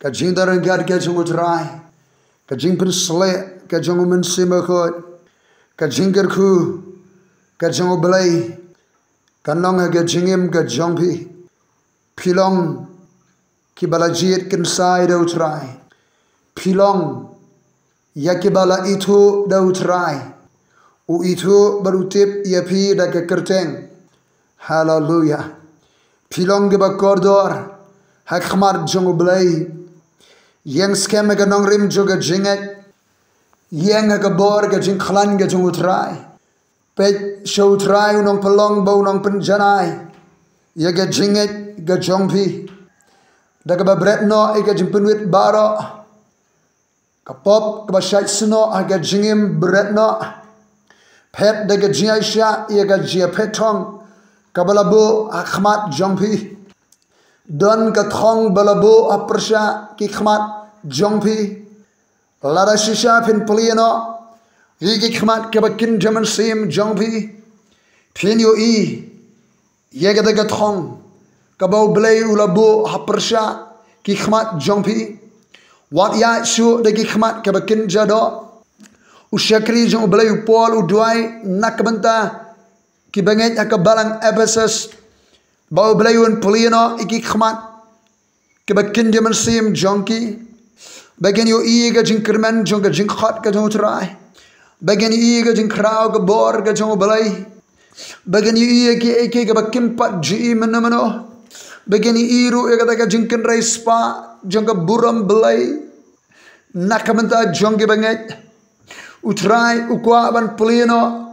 Kajing darang gad kajing utrai, kajing pensele kajing mensimakot, kajing kerku, kajing oblay, kanong kajingim kajongpi, pilong kibalajit kensai da utrai, pilong yakibala itu da utrai, u itu berutip yapi da kekerteng, haleluya, pilong kibakordor, hakmar jong oblay. Yang skema ka nong rim juga jinget, yang ka bor ka jing klan ka jung utrai, pet show utrai unong pelong bau nong penjanai, ya ka jinget ka jongpi, da ka babret no ka jing penwit baro, ka pop ka basyait seno ka jingim bret no, pet da ka jingay sya ya ka jia petong, ka balabu akhmat jongpi. Don kathong balabu apersha ki khmat jongpi lara shisha pin pliano yiki khmat kebakin jaman sim jongpi pin yo I yega kathong kabau blay ulabu apersha ki khmat jongpi wat ya su de ki khmat kebakin jado usyakri jong blay upol udwai nakbenta ki banget akabalang ebeses bau belayun pelino iki khmat kebakin jaman sim jongki bagian yo I ga jing kerman jong ga jing khat ga jong utrai bagian I ga jing krau ga bor ga jong belay bagian I ki eke ga bakim pat ji menamano bagian I ru ga ga jing ken rai spa jong ga buram belay nakamenta jong ga banget utrai ukwa ban pelino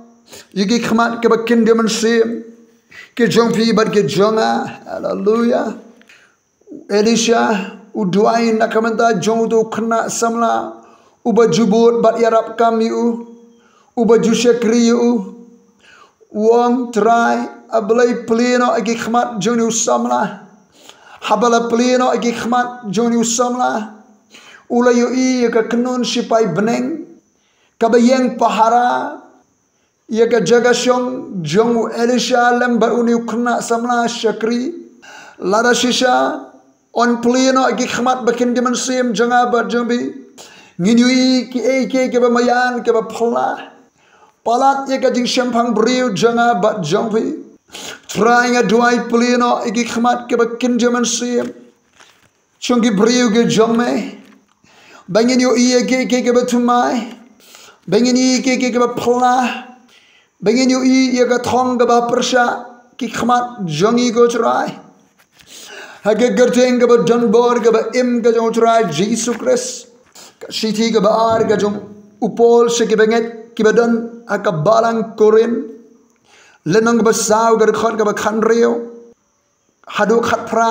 iki khmat kebakin jaman sim ke jongpi bad ke jonga haleluya Elisha udwai nakamenta jong tu kena samla uba jubut bad yarap kami uba jusyakri wong try ablay pleno agi khmat jong samla habala pleno agi khmat jong samla ulayo I ka kanun sipai beneng kabayeng pahara ya ka jaga syong jong Elisha lemba uni ukna samla syakri lada shisha on pleno agi khmat bakin diman sim janga ba jombi nginui ki eke ke ba mayan ke ba phala palat ya ka jing shampang briu janga ba jombi trying a duai pleno agi khmat ke bakin diman sim chungi briu ke jomme bangin yo I ke ba tumai bangin I ke ba phala Bangin yo I ya thong ga persha ki khmat jongi go trai hage gerteng ga don bor ga im ga jong trai Jesus Christ ka siti ga ar ga jong upol se ki banget ki badon aka balang korin lenong ba saw ga khot ga khan reo hadu khat pra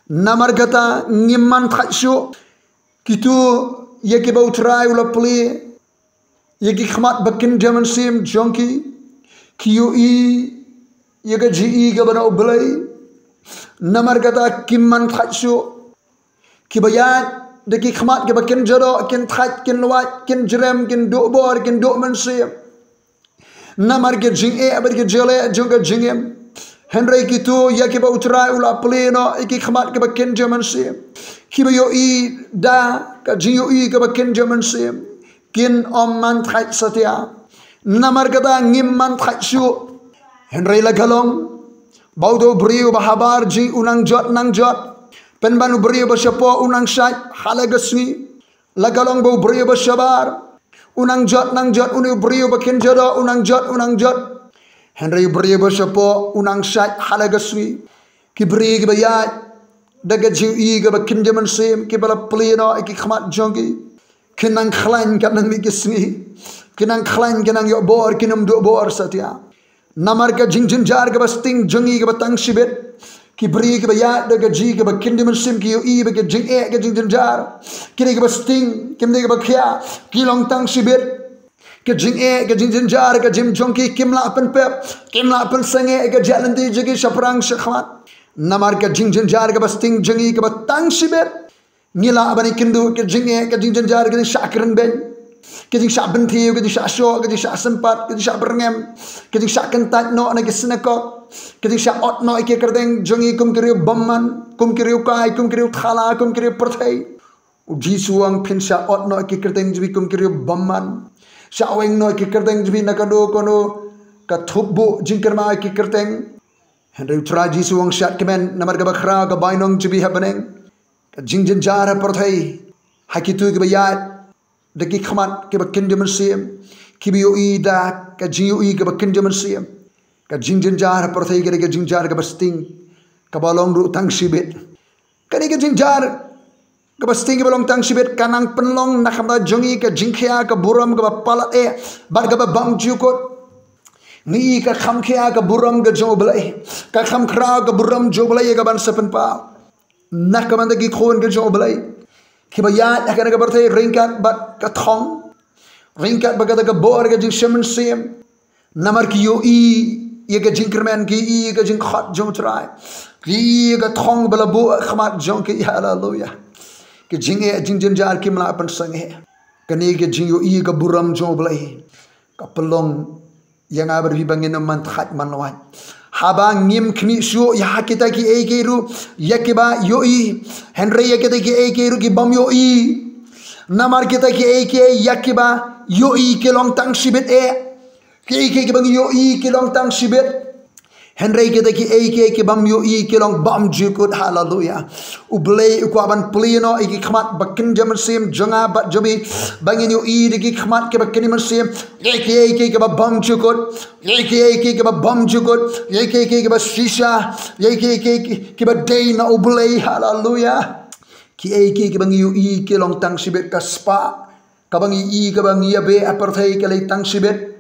namar gata ngimman khatshu kitu ya ki ba trai ula pli yaki khmat bakin jaman sim jonki kiyo I yaga ji ga bana oblay namar kata kimman khatshu kibayat deki khmat ga bakin jado kin khat kin wat kin jrem kin do bor kin do man sim namar ke jing aber ke jele jonga jingem henry kitu yaki ba utrai ula pleno yaki khmat ga bakin jaman sim kibayo I da ka jiyo I ga bakin jaman sim kin man thait satya namar kata ngim man thait shu henry la galong baudo brio bahabar ji unang jot nang jot penbanu brio basyapo unang shat halagaswi la galong bau brio basyabar unang jot nang jot unu brio bakin jodo unang jot henry brio basyapo unang shat halagaswi ki brio ki bayat daga ji I ga bakin jaman sim ki bala pleno iki khmat jongi kinang klan kanang migisni kinang klan kinang yo bor kinam do bor satya namar ka jingjin jar ka basting jongi ka batang sibet ki bri ka bayat da ka ji ka bakin diman sim ki yo I ba ka jing ka jingjin jar kini ka basting kim de ka bakya ki long tang sibet ka jing ka jingjin jar ka jim jongi kimla pen pep kimla pen sange ka jalandi jigi shaprang shakhmat namar ka jingjin jar ka basting jongi ka batang sibet Nila abani kindu ke jinge ke jinjan jar ke syakren ben Kejing sak bentiu, kejing sak syok, kejing sak sempat, kejing sak berengem, kejing sak kentat no na kesenekok, kejing sak ot no ike kerdeng jongi kum kiriu baman, kum kiriu kai, kum kiriu thala, kum kiriu perthai. Uji suang pin sak ot no ike kerdeng jibi kum kiriu baman, sak weng no ike kerdeng jibi nakado kono ka thubbu jingker ma ike kerdeng. Henry utraji suang syat kemen namar ka bakhra ka bainong jibi habaneng. Jing jenjar perthai, hakitu ke bayat. Deki khamat ke bakin jaman siam ki biyo ida ka jinyo i ke bakin jaman siam ka jingjen jar perthai ke jingjar ke basting ka balong ru tang sibet kani ke jingjar ke basting ke balong tang sibet kanang penlong nakhamda jongi ke jingkhia ke buram ke palat bar ke bang jukot ni ka khamkhia ke buram ke jo belai ka khamkhra ke buram jo belai ke ban sepen pa nakamanda ki khon ke jo belai Kibayat akan agak bertanya ringkat bat katong, ringkat bagat agak bor agak jing shaman sim, namar ki yo i agak jing kerman ki i agak jing khat jong try, ki agak thong balabu khamat jong ki hallelujah, ki jing jenjar ki mala apan sange, kani ki jing yo i agak buram jong belai, kapelong yang abar bibangin man khat manwat. Haba ngim kmi syo ya kita ki ekeru yakiba yoi Henry ya kita ki ekeru ki bam yoi namar kita ki eke yakiba yoi ki long tang sibet ki eke ki bang yoi ki long tang sibet Henry kita ki eke ki bam yoi ki long bam jukut hallelujah ublei ku aban plino iki khmat bakin jaman sim jonga bat jobi bangin yoi ki khmat ke bakin sim eke ki bam jukut eke ki bam jukut eke ki shisha eke ki day na ublei hallelujah ki eke ki bang yoi ki long tang sibet ka spa ka bang i ka bang ya be aparthai ke le tang sibet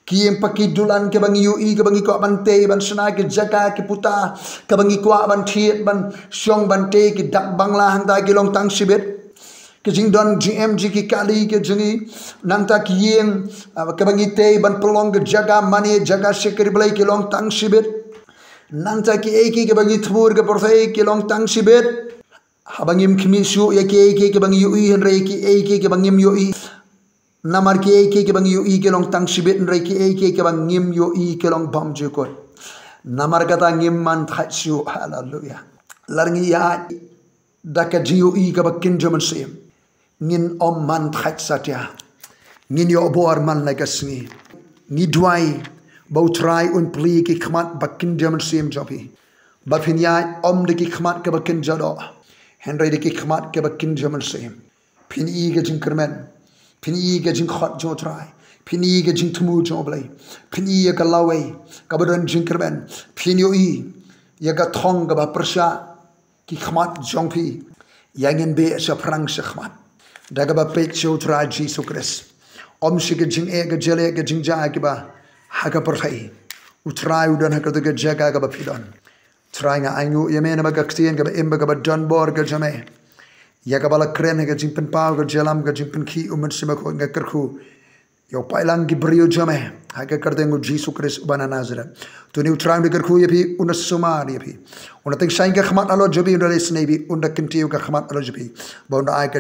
ki yang pakai dulan ke bangi yui ke bangi ko ban te ban sena ke jaga ke puta ke bangi ko ban thiet ban syong ban te ke dak bangla hang ta ke long tang sibet ke jing don GMG ki kali ke jingi nang ta ki yang ke bangi te ban pelong ke jaga mani jaga sekeri belai ke long tang sibet nang ta ki eki ke bangi thur ke porthai ke long tang sibet habangim khmi su ya ke eki ke bangi yui hen re ki eki ke bangim yui namar ki eke ke bang yoi ke long tang sibet nrai ki eke ke bang ngim yoi ke long bam jukot namar kata ngim man thatsu hallelujah larngi ya daka yoi ke bakin jaman sim ngin om man that satya ngin yo bor man lagasni ni dwai bau try un pli ki khmat bakin jaman sim jopi bapin ya om de ki khmat ke bakin jado henry de ki khmat ke bakin jaman sim pin i ke jingkermen Pini ke jing khat jo try pini ke jing tumu jo blai pini ke lawe ka badan jing kerben pini oi ya ka thong ka ba persha ki khmat jong pi yang be sa prang sa khmat da ka ba pek jo try Jesus Christ om shi ke jing e ke jele ke jing ja ke ba ha ka perthai u try u dan ha ka ke jaga ka ba pidon try nga aingu ye me na ba ka ktien ka ba imba ka ba don bor ka jame ya kabala kren ga jingpen pau ga jalam ga jingpen ki umat sima ko ga kerku yo pailang gi brio jame ha ga karte ngu Jesus Christ bana Nazareth to ni utrang de kerku ye pi una sumar ye pi una ting saing ga khmat alo jobi una lesne bi una kintiu ga khmat alo jobi bonda ai ga